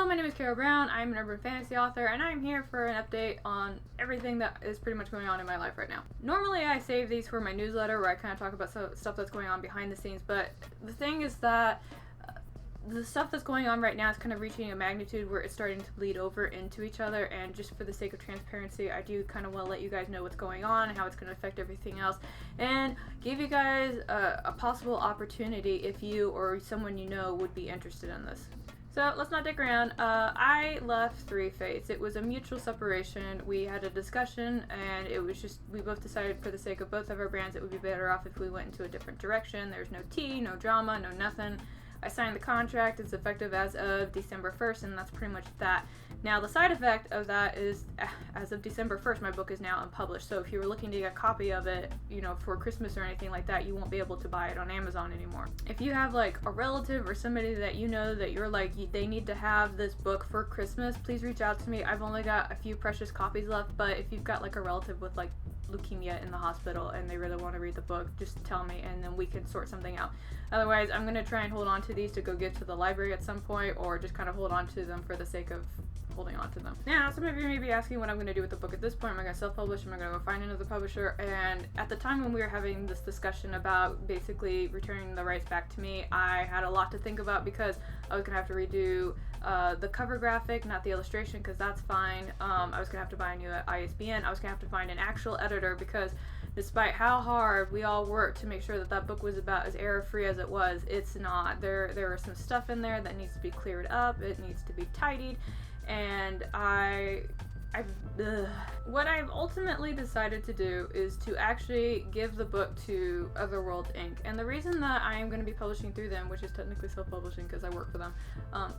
Hello, my name is Carrow Brown. I'm an urban fantasy author, and I'm here for an update on everything that is pretty much going on in my life right now. Normally, I save these for my newsletter where I kind of talk about stuff that's going on behind the scenes, but the thing is that the stuff that's going on right now is kind of reaching a magnitude where it's starting to bleed over into each other, and just for the sake of transparency, I do kind of want to let you guys know what's going on and how it's going to affect everything else, and give you guys a possible opportunity if you or someone you know would be interested in this. So let's not dick around. I left Three Fates. It was a mutual separation. We had a discussion, and it was just, we both decided for the sake of both of our brands it would be better off if we went into a different direction. There's no tea, no drama, no nothing. I signed the contract. It's effective as of December 1st, and that's pretty much that. Now, the side effect of that is, as of December 1st, my book is now unpublished. So if you were looking to get a copy of it, you know, for Christmas or anything like that, you won't be able to buy it on Amazon anymore. If you have, like, a relative or somebody that you know that you're like, they need to have this book for Christmas, please reach out to me. I've only got a few precious copies left, but if you've got, like, a relative with, like, leukemia in the hospital and they really want to read the book, just tell me and then we can sort something out. Otherwise, I'm going to try and hold on to these to go give to the library at some point, or just kind of hold on to them for the sake of holding on to them. Now, some of you may be asking what I'm going to do with the book at this point. Am I going to self-publish? Am I going to go find another publisher? And at the time when we were having this discussion about basically returning the rights back to me, I had a lot to think about because I was going to have to redo the cover graphic, not the illustration, because that's fine. I was going to have to buy a new ISBN. I was going to have to find an actual editor because despite how hard we all worked to make sure that that book was about as error-free as it was, it's not. There was some stuff in there that needs to be cleared up. It needs to be tidied. And what I've ultimately decided to do is to actually give the book to Otherworld Inc. And the reason that I am going to be publishing through them, which is technically self-publishing because I work for them,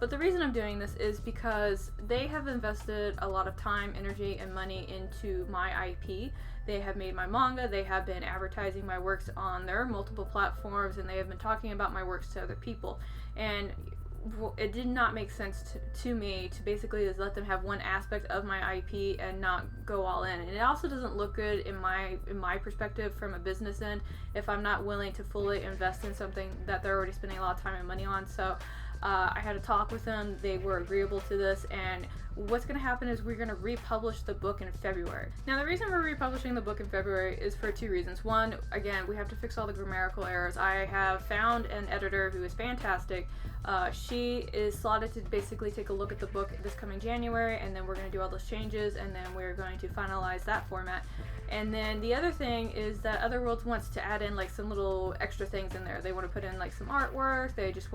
but the reason I'm doing this is because they have invested a lot of time, energy, and money into my IP. They have made my manga, they have been advertising my works on their multiple platforms, and they have been talking about my works to other people. And it did not make sense to me to basically just let them have one aspect of my IP and not go all in. And it also doesn't look good in my perspective from a business end if I'm not willing to fully invest in something that they're already spending a lot of time and money on. So I had a talk with them. They were agreeable to this, and what's going to happen is we're going to republish the book in February. Now, the reason we're republishing the book in February is for two reasons. One, again, we have to fix all the grammatical errors. I have found an editor who is fantastic. She is slotted to basically take a look at the book this coming January, and then we're going to do all those changes, and then we're going to finalize that format. And then the other thing is that Otherworlds wants to add in like some little extra things in there. They want to put in like some artwork. They just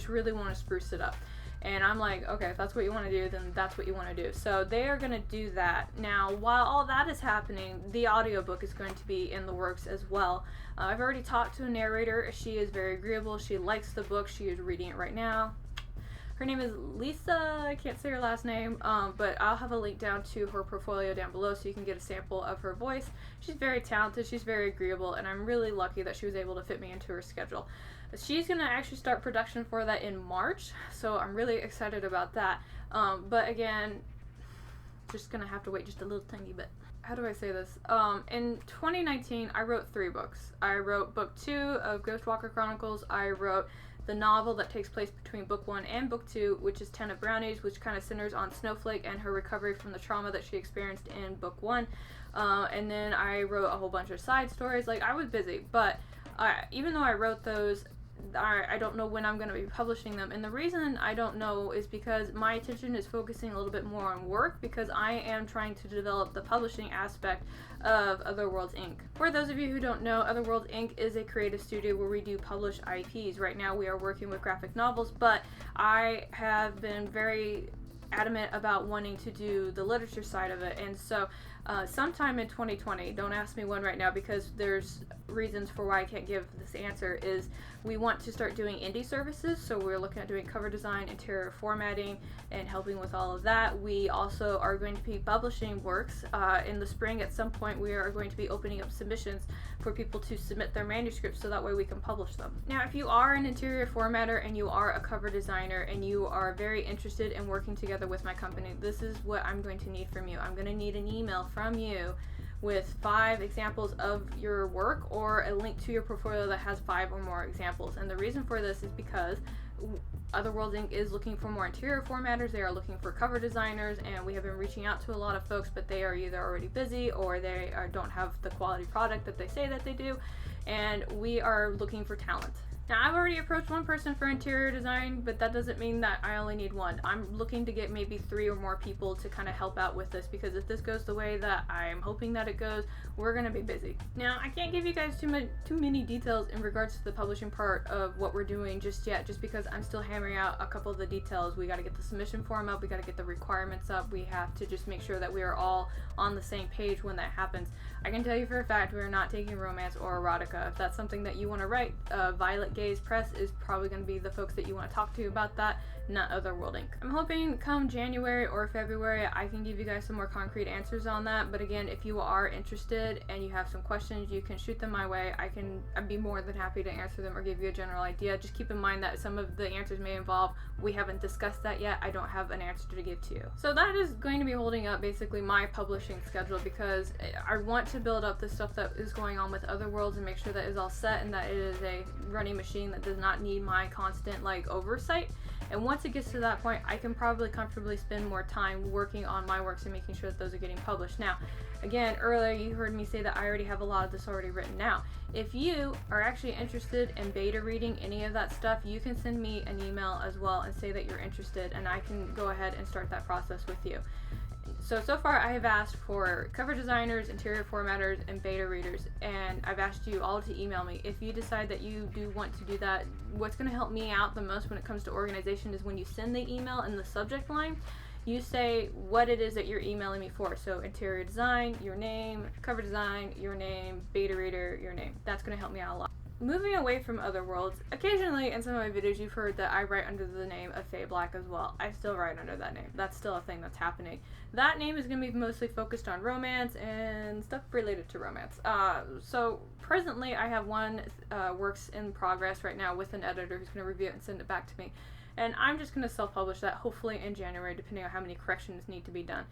really want to spruce it up. And I'm like, okay, if that's what you want to do, then that's what you want to do. So they are going to do that. Now, while all that is happening, the audiobook is going to be in the works as well. I've already talked to a narrator. She is very agreeable. She likes the book. She is reading it right now. Her name is Lisa. I can't say her last name, but I'll have a link down to her portfolio down below so you can get a sample of her voice. She's very talented. She's very agreeable, and I'm really lucky that she was able to fit me into her schedule. She's going to actually start production for that in March, so I'm really excited about that. But again, just going to have to wait just a little tiny bit. How do I say this? In 2019, I wrote 3 books. I wrote book 2 of Ghostwalker Chronicles. I wrote the novel that takes place between book 1 and book 2, which is 10 of Brownies, which kind of centers on Snowflake and her recovery from the trauma that she experienced in book 1. And then I wrote a whole bunch of side stories. Like, I was busy, but even though I wrote those, I don't know when I'm going to be publishing them. And the reason I don't know is because my attention is focusing a little bit more on work, because I am trying to develop the publishing aspect of Otherworlds Inc. For those of you who don't know, Otherworlds Inc. is a creative studio where we do publish IPs. Right now we are working with graphic novels, but I have been very adamant about wanting to do the literature side of it, and so sometime in 2020, don't ask me when right now because there's reasons for why I can't give this answer, is we want to start doing indie services. So we're looking at doing cover design, interior formatting, and helping with all of that. We also are going to be publishing works in the spring. At some point we are going to be opening up submissions for people to submit their manuscripts so that way we can publish them. Now, if you are an interior formatter and you are a cover designer and you are very interested in working together with my company, this is what I'm going to need from you. I'm going to need an email from you with 5 examples of your work, or a link to your portfolio that has 5 or more examples. And the reason for this is because Otherworld Inc. is looking for more interior formatters. They are looking for cover designers, and we have been reaching out to a lot of folks, but they are either already busy or they don't have the quality product that they say that they do, and we are looking for talent. Now, I've already approached one person for interior design, but that doesn't mean that I only need one. I'm looking to get maybe 3 or more people to kind of help out with this, because if this goes the way that I'm hoping that it goes, we're going to be busy. Now, I can't give you guys too many details in regards to the publishing part of what we're doing just yet, just because I'm still hammering out a couple of the details. We got to get the submission form up, we got to get the requirements up, we have to just make sure that we are all on the same page when that happens. I can tell you for a fact we are not taking romance or erotica. If that's something that you want to write, Violet Gaze Press is probably going to be the folks that you want to talk to about that, not Otherworld Inc. I'm hoping come January or February I can give you guys some more concrete answers on that, but again, if you are interested and you have some questions, you can shoot them my way. I'd be more than happy to answer them or give you a general idea. Just keep in mind that some of the answers may involve, we haven't discussed that yet, I don't have an answer to give to you. So that is going to be holding up basically my publishing schedule, because I want to build up the stuff that is going on with Otherworlds and make sure that is all set and that it is a running machine that does not need my constant oversight. And once it gets to that point, I can probably comfortably spend more time working on my works and making sure that those are getting published. Now, again, earlier you heard me say that I already have a lot of this already written out. If you are actually interested in beta reading any of that stuff, you can send me an email as well and say that you're interested, and I can go ahead and start that process with you. So far I have asked for cover designers, interior formatters, and beta readers, and I've asked you all to email me. If you decide that you do want to do that, what's going to help me out the most when it comes to organization is when you send the email in the subject line, you say what it is that you're emailing me for. So interior design, your name, cover design, your name, beta reader, your name. That's going to help me out a lot. Moving away from Otherworlds, occasionally in some of my videos you've heard that I write under the name of Faye Black as well. I still write under that name. That's still a thing that's happening. That name is going to be mostly focused on romance and stuff related to romance. So presently I have one works in progress right now with an editor who's going to review it and send it back to me. And I'm just going to self-publish that hopefully in January, depending on how many corrections need to be done.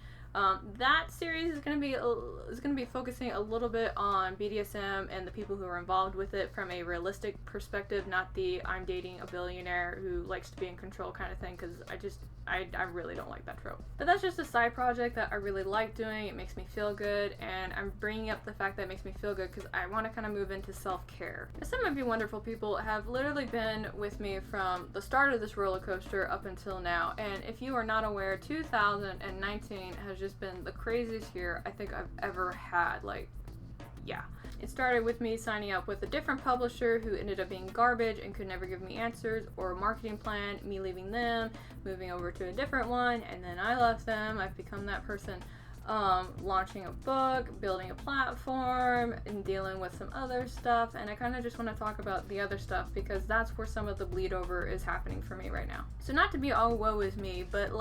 That series is going to be focusing a little bit on BDSM and the people who are involved with it from a realistic perspective, not the I'm dating a billionaire who likes to be in control kind of thing, because I really don't like that trope. But that's just a side project that I really like doing. It makes me feel good, and I'm bringing up the fact that it makes me feel good because I want to kind of move into self-care. Some of you wonderful people have literally been with me from the start of this roller coaster up until now, and if you are not aware, 2019 has just been the craziest year I think I've ever had. Yeah. It started with me signing up with a different publisher who ended up being garbage and could never give me answers or a marketing plan, me leaving them, moving over to a different one, and then I left them. I've become that person. Launching a book, building a platform, and dealing with some other stuff, and I kind of just want to talk about the other stuff because that's where some of the bleed over is happening for me right now. So not to be all woe is me, but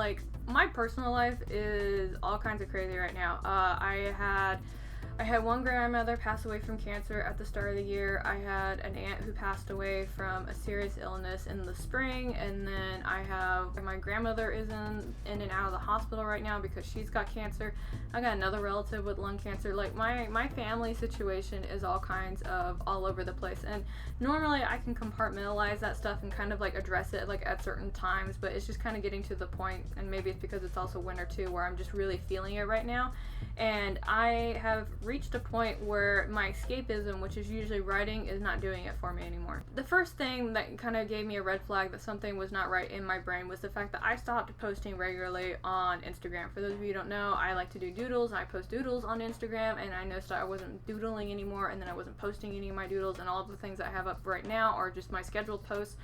my personal life is all kinds of crazy right now. I had one grandmother pass away from cancer at the start of the year. I had an aunt who passed away from a serious illness in the spring, and then I have my grandmother is in and out of the hospital right now because she's got cancer. I got another relative with lung cancer. My family situation is all kinds of all over the place, and normally I can compartmentalize that stuff and kind of address it at certain times, but it's just kind of getting to the point, and maybe it's because it's also winter too, where I'm just really feeling it right now. And I have reached a point where my escapism, which is usually writing, is not doing it for me anymore. The first thing that kind of gave me a red flag that something was not right in my brain was the fact that I stopped posting regularly on Instagram. For those of you who don't know, I like to do doodles. I post doodles on Instagram, and I noticed I wasn't doodling anymore, and then I wasn't posting any of my doodles, and all of the things I have up right now are just my scheduled posts.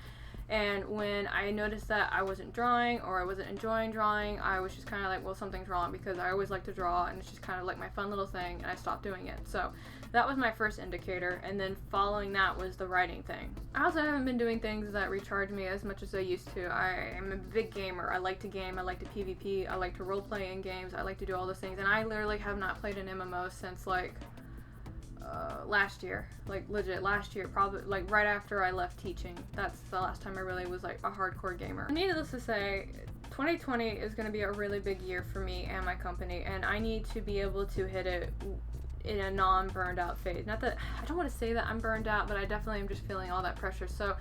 And when I noticed that I wasn't drawing or I wasn't enjoying drawing, I was just kind of well, something's wrong, because I always like to draw and it's just kind of my fun little thing, and I stopped doing it. So that was my first indicator, and then following that was the writing thing. I also haven't been doing things that recharge me as much as I used to. I am a big gamer. I like to game, I like to PvP, I like to roleplay in games, I like to do all those things, and I literally have not played an MMO since last year, legit last year, probably right after I left teaching. That's the last time I really was a hardcore gamer. Needless to say, 2020 is going to be a really big year for me and my company, and I need to be able to hit it in a non-burned out phase. Not that, I don't want to say that I'm burned out, but I definitely am just feeling all that pressure. So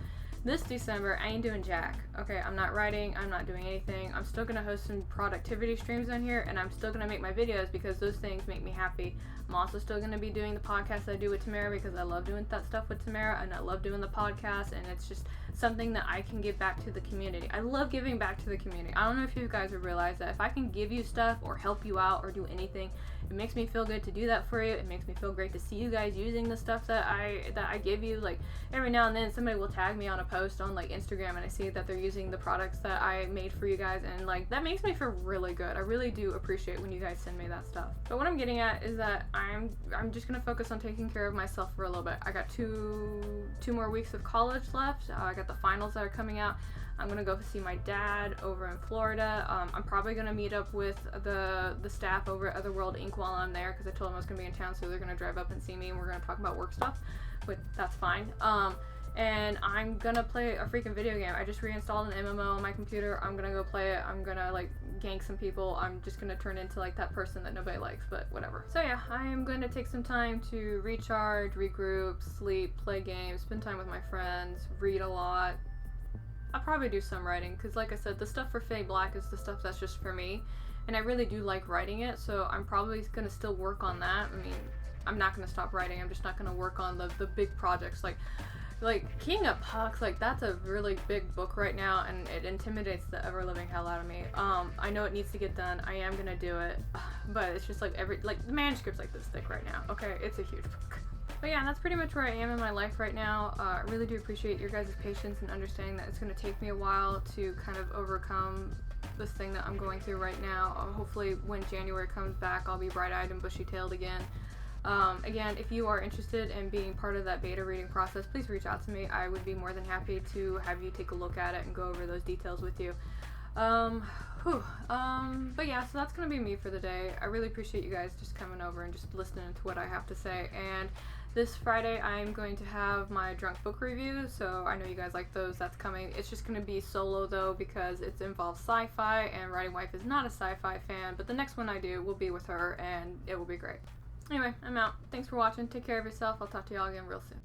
This December, I ain't doing jack. Okay, I'm not writing, I'm not doing anything. I'm still gonna host some productivity streams on here, and I'm still gonna make my videos because those things make me happy. I'm also still gonna be doing the podcast I do with Tamara because I love doing that stuff with Tamara, and I love doing the podcast, and it's just something that I can give back to the community. I love giving back to the community. I don't know if you guys have realized that if I can give you stuff or help you out or do anything, it makes me feel good to do that for you. It makes me feel great to see you guys using the stuff that I give you. Like, every now and then somebody will tag me on a post on like Instagram, and I see that they're using the products that I made for you guys, and like that makes me feel really good. I really do appreciate when you guys send me that stuff. But what I'm getting at is that I'm just gonna focus on taking care of myself for a little bit. I got two more weeks of college left. I got the finals that are coming out. I'm gonna go see my dad over in Florida. I'm probably gonna meet up with the staff over at Otherworld Inc while I'm there, because I told them I was gonna be in town, so they're gonna drive up and see me, and we're gonna talk about work stuff. But that's fine. And I'm gonna play a freaking video game. I just reinstalled an MMO on my computer. I'm gonna go play it. I'm gonna like gank some people. I'm just gonna turn into like that person that nobody likes, but whatever. So yeah, I am going to take some time to recharge, regroup, sleep, play games, spend time with my friends, read a lot. I'll probably do some writing, because like I said, the stuff for Faye Black is the stuff that's just for me, and I really do like writing it, so I'm probably gonna still work on that. I mean, I'm not gonna stop writing. I'm just not gonna work on the big projects like King of Pucks. Like, that's a really big book right now, and it intimidates the ever-living hell out of me. I know it needs to get done. I am gonna do it, but it's just like the manuscript's like this thick right now. Okay, it's a huge book. But yeah, that's pretty much where I am in my life right now. I really do appreciate your guys' patience and understanding that it's gonna take me a while to kind of overcome this thing that I'm going through right now. Hopefully when January comes back, I'll be bright-eyed and bushy-tailed again. Again, if you are interested in being part of that beta reading process, please reach out to me. I would be more than happy to have you take a look at it and go over those details with you. But yeah, so that's gonna be me for the day. I really appreciate you guys just coming over and just listening to what I have to say. And this Friday, I'm going to have my drunk book review, so I know you guys like those. That's coming. It's just going to be solo, though, because it involves sci-fi, and Writing Wife is not a sci-fi fan, but the next one I do will be with her, and it will be great. Anyway, I'm out. Thanks for watching. Take care of yourself. I'll talk to y'all again real soon.